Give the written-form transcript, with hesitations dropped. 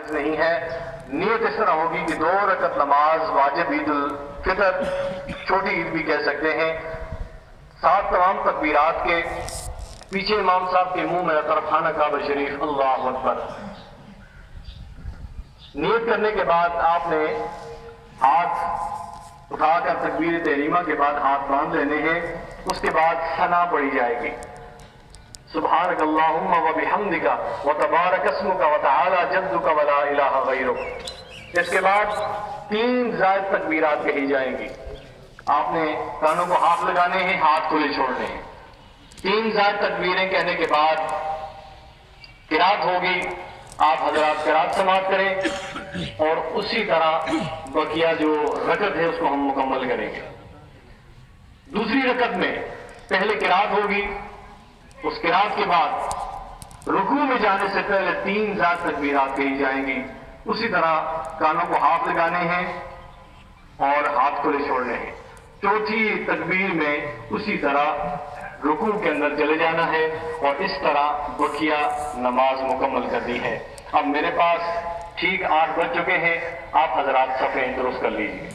فرض نہیں ہے۔ نیت اس طرح ہوگی کہ 2 رکعت نماز واجب عید الفطر، چھوٹی عید بھی کہہ سکتے ہیں، 7 تمام تکبیرات کے، پیچھے امام صاحب کے منہ میں طرف خانہ کعبہ شریف، اللہ اکبر۔ نیت کرنے کے بعد آپ نے ہاتھ اٹھا کر تکبیر تحریمہ کے بعد ہاتھ باندھ لینے ہیں۔ اس کے بعد ثنا پڑھی جائے گی، سبحانک اللہم و بحمدک و تبارک اسمک و تعالی جدک و لا الہ غیرک۔ اس کے بعد 3 زائد تکبیرات کہی جائیں گی۔ آپ نے کانوں کو ہاتھ لگانے ہیں، ہاتھ کھلے چھوڑنے ہیں۔ 3 زائد تکبیریں کہنے کے بعد قرات ہوگی، آپ حضرات قرات سماعت کریں اور اسی طرح بقیہ جو رکعت ہے اس کو ہم مکمل کریں گے۔ دوسری رکعت میں پہلے قرات ہوگی، اس قرات کے بعد رکوع میں جانے سے پہلے 3 زائد تکبیرات کہی جائیں گی۔ اسی طرح کانوں کو ہاتھ لگانے ہیں اور ہاتھ کھلے چھوڑنے ہیں۔ چوتھی تکبیر میں اسی طرح رکوع کے اندر چلے جانا ہے اور اس طرح بقیہ نماز مکمل کرنی ہے۔ اب میرے پاس ٹھیک 8 بج چکے ہیں، آپ حضرات صفیں درست کر لیجیے۔